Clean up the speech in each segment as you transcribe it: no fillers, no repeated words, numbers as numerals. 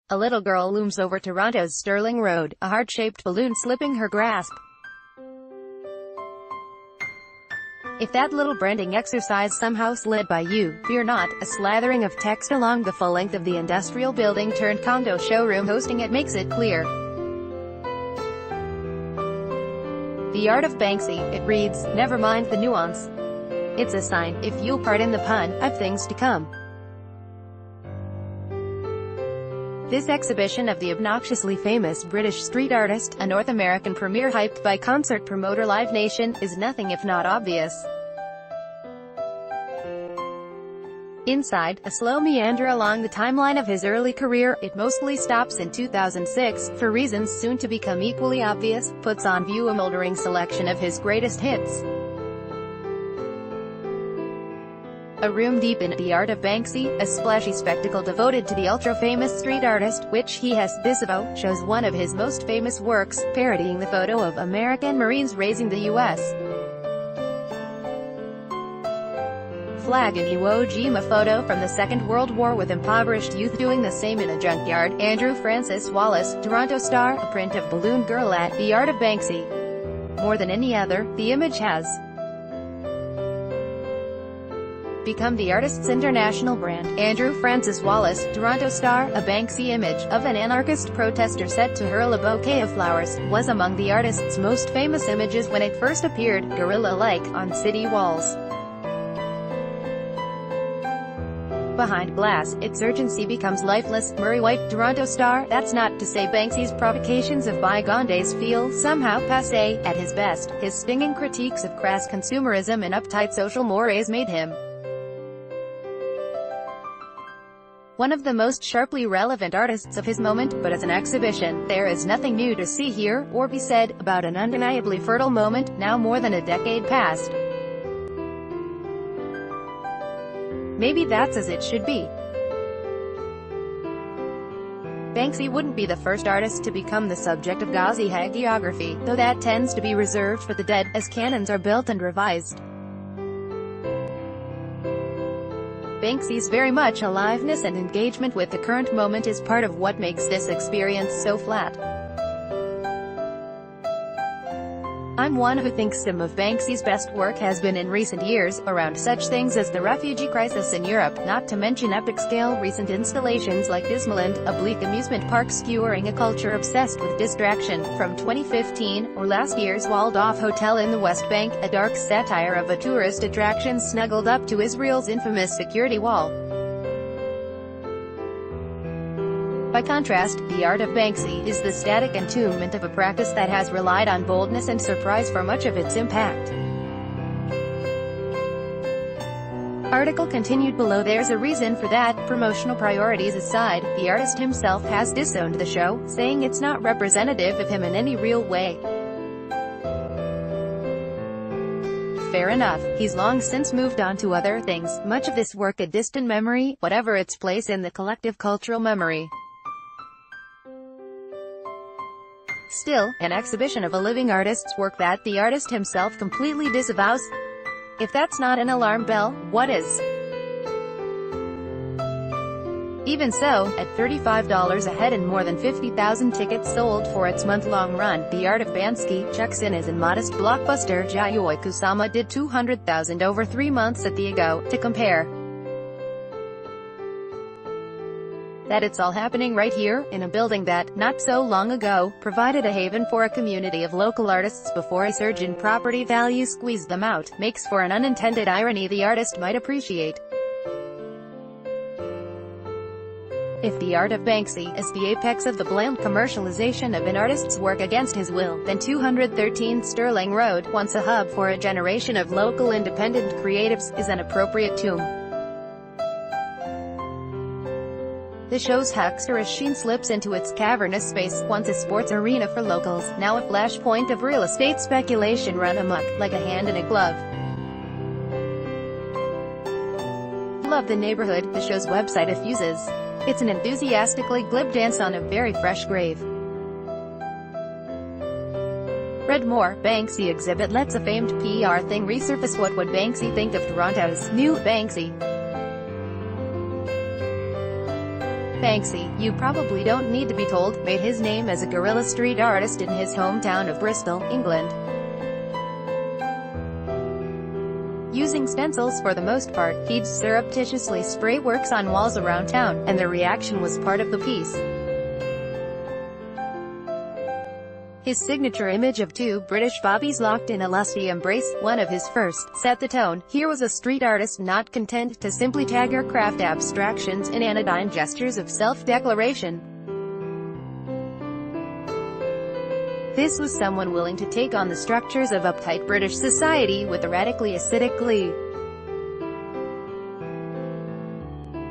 A little girl looms over Toronto's Sterling Road, a heart-shaped balloon slipping her grasp. If that little branding exercise somehow slid by you, fear not. A slathering of text along the full length of the industrial building turned condo showroom hosting it makes it clear. The art of Banksy, it reads, never mind the nuance. It's a sign, if you'll pardon the pun, of things to come. This exhibition of the obnoxiously famous British street artist, a North American premiere hyped by concert promoter Live Nation, is nothing if not obvious. Inside, a slow meander along the timeline of his early career, it mostly stops in 2006, for reasons soon to become equally obvious, puts on view a moldering selection of his greatest hits. A room deep in The Art of Banksy, a splashy spectacle devoted to the ultra-famous street artist, which he has disavowed, shows one of his most famous works, parodying the photo of American Marines raising the U.S. flag in Iwo Jima, photo from the Second World War with impoverished youth doing the same in a junkyard. Andrew Francis Wallace, Toronto Star, a print of Balloon Girl at The Art of Banksy. More than any other, the image has become the artist's international brand. Andrew Francis Wallace, Toronto Star, a Banksy image, of an anarchist protester set to hurl a bouquet of flowers, was among the artist's most famous images when it first appeared, guerrilla-like, on city walls. Behind glass, its urgency becomes lifeless. Murray White, Toronto Star. That's not to say Banksy's provocations of bygone days feel somehow passé. At his best, his stinging critiques of crass consumerism and uptight social mores made him one of the most sharply relevant artists of his moment, but as an exhibition, there is nothing new to see here, or be said, about an undeniably fertile moment, now more than a decade past. Maybe that's as it should be. Banksy wouldn't be the first artist to become the subject of gauzy hagiography, though that tends to be reserved for the dead, as canons are built and revised. Banksy's very much aliveness and engagement with the current moment is part of what makes this experience so flat. I'm one who thinks some of Banksy's best work has been in recent years, around such things as the refugee crisis in Europe, not to mention epic-scale recent installations like Dismaland, a bleak amusement park skewering a culture obsessed with distraction, from 2015, or last year's walled-off hotel in the West Bank, a dark satire of a tourist attraction snuggled up to Israel's infamous security wall. By contrast, The Art of Banksy is the static entombment of a practice that has relied on boldness and surprise for much of its impact. Article continued below. There's a reason for that. Promotional priorities aside, the artist himself has disowned the show, saying it's not representative of him in any real way. Fair enough, he's long since moved on to other things, much of this work a distant memory, whatever its place in the collective cultural memory. Still, an exhibition of a living artist's work that the artist himself completely disavows? If that's not an alarm bell, what is? Even so, at $35 a head and more than 50,000 tickets sold for its month-long run, The Art of Banksy checks in as a modest blockbuster. Yayoi Kusama did 200,000 over 3 months at the Ago. To compare that, it's all happening right here, in a building that, not so long ago, provided a haven for a community of local artists before a surge in property values squeezed them out, makes for an unintended irony the artist might appreciate. If The Art of Banksy is the apex of the blatant commercialization of an artist's work against his will, then 213 Sterling Road, once a hub for a generation of local independent creatives, is an appropriate tomb. The show's huckster as Sheen slips into its cavernous space, once a sports arena for locals, now a flashpoint of real estate speculation run amok, like a hand in a glove. Love the neighborhood, the show's website effuses. It's an enthusiastically glib dance on a very fresh grave. Read more, Banksy exhibit lets a famed PR thing resurface. What would Banksy think of Toronto's new Banksy? Banksy, you probably don't need to be told, made his name as a guerrilla street artist in his hometown of Bristol, England. Using stencils for the most part, he'd surreptitiously spray works on walls around town, and the reaction was part of the piece. His signature image of two British bobbies locked in a lusty embrace, one of his first, set the tone. Here was a street artist not content to simply tag her craft abstractions in anodyne gestures of self-declaration. This was someone willing to take on the structures of uptight British society with a radically acidic glee.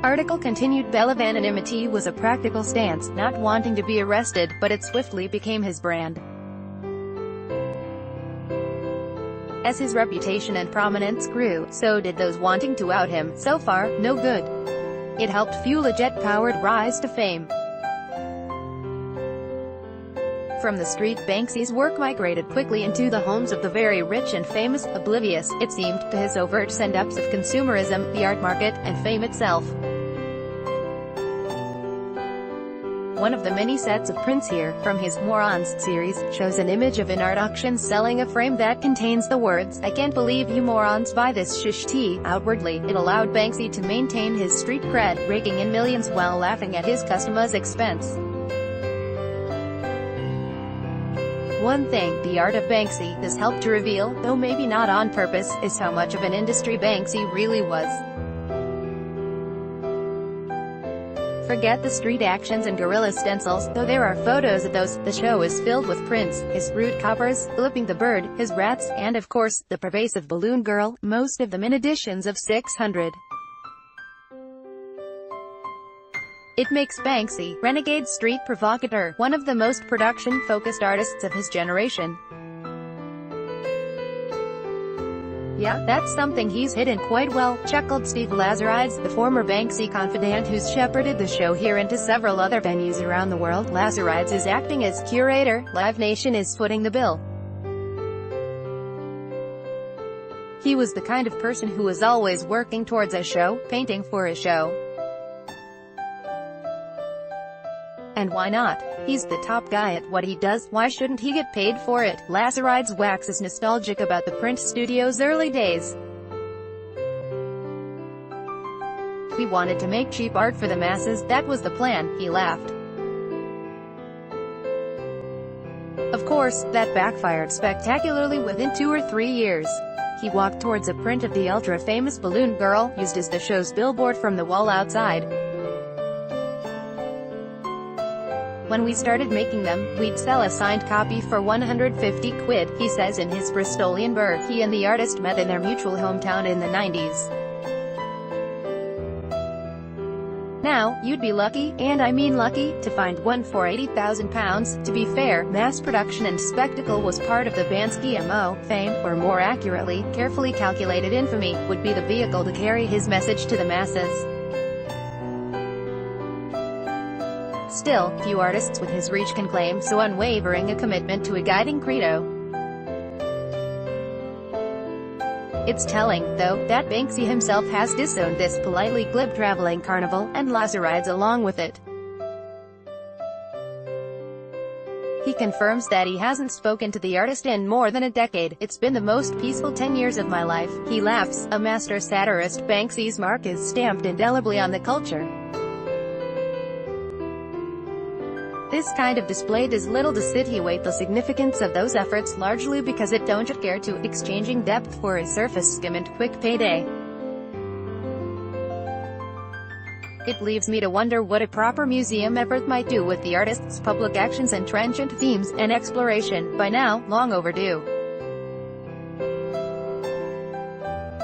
Article continued. Bella anonymity was a practical stance, not wanting to be arrested, but it swiftly became his brand. As his reputation and prominence grew, so did those wanting to out him. So far, no good. It helped fuel a jet-powered rise to fame. From the street, Banksy's work migrated quickly into the homes of the very rich and famous, oblivious, it seemed, to his overt send-ups of consumerism, the art market, and fame itself. One of the many sets of prints here, from his Morons series, shows an image of an art auction selling a frame that contains the words, "I can't believe you morons buy this shish tea." Outwardly, it allowed Banksy to maintain his street cred, raking in millions while laughing at his customers' expense. One thing the art of Banksy has helped to reveal, though maybe not on purpose, is how much of an industry Banksy really was. Forget the street actions and guerrilla stencils, though there are photos of those. The show is filled with prints, his rude coppers, flipping the bird, his rats, and of course, the pervasive balloon girl, most of them in editions of 600. It makes Banksy, renegade street provocateur, one of the most production-focused artists of his generation. Yeah, that's something he's hidden quite well, chuckled Steve Lazarides, the former Banksy confidant who's shepherded the show here into several other venues around the world. Lazarides is acting as curator, Live Nation is footing the bill. He was the kind of person who was always working towards a show, painting for a show. And why not? He's the top guy at what he does, why shouldn't he get paid for it? Lazarides waxes nostalgic about the print studio's early days. We wanted to make cheap art for the masses, that was the plan, he laughed. Of course, that backfired spectacularly within 2 or 3 years. He walked towards a print of the ultra-famous balloon girl, used as the show's billboard from the wall outside. When we started making them, we'd sell a signed copy for 150 quid, he says in his Bristolian burr. He and the artist met in their mutual hometown in the 90s. Now, you'd be lucky, and I mean lucky, to find one for £80,000. To be fair, mass production and spectacle was part of the Banksy MO. Fame, or more accurately, carefully calculated infamy, would be the vehicle to carry his message to the masses. Still, few artists with his reach can claim so unwavering a commitment to a guiding credo. It's telling, though, that Banksy himself has disowned this politely glib traveling carnival, and Lazarides along with it. He confirms that he hasn't spoken to the artist in more than a decade. It's been the most peaceful 10 years of my life. He laughs. A master satirist, Banksy's mark is stamped indelibly on the culture. This kind of display does little to situate the significance of those efforts, largely because it don't care to exchanging depth for a surface skim and quick payday. It leaves me to wonder what a proper museum effort might do with the artist's public actions and trenchant themes, an exploration, by now, long overdue.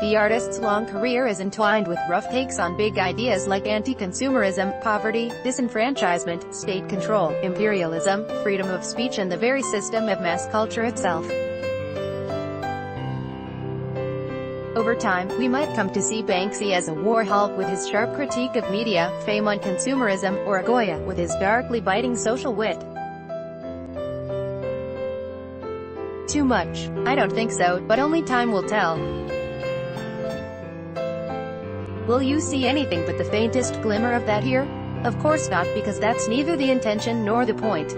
The artist's long career is entwined with rough takes on big ideas like anti-consumerism, poverty, disenfranchisement, state control, imperialism, freedom of speech and the very system of mass culture itself. Over time, we might come to see Banksy as a Warhol with his sharp critique of media, fame on consumerism, or a Goya with his darkly biting social wit. Too much? I don't think so, but only time will tell. Will you see anything but the faintest glimmer of that here? Of course not, because that's neither the intention nor the point.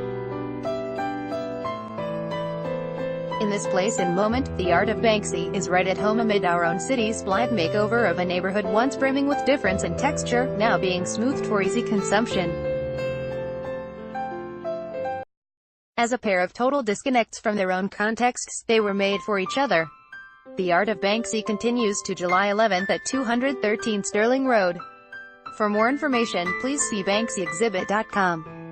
In this place and moment, the art of Banksy is right at home amid our own city's blithe makeover of a neighborhood once brimming with difference and texture, now being smoothed for easy consumption. As a pair of total disconnects from their own contexts, they were made for each other. The art of Banksy continues to July 11th at 213 Sterling Road. For more information, please see BanksyExhibit.com.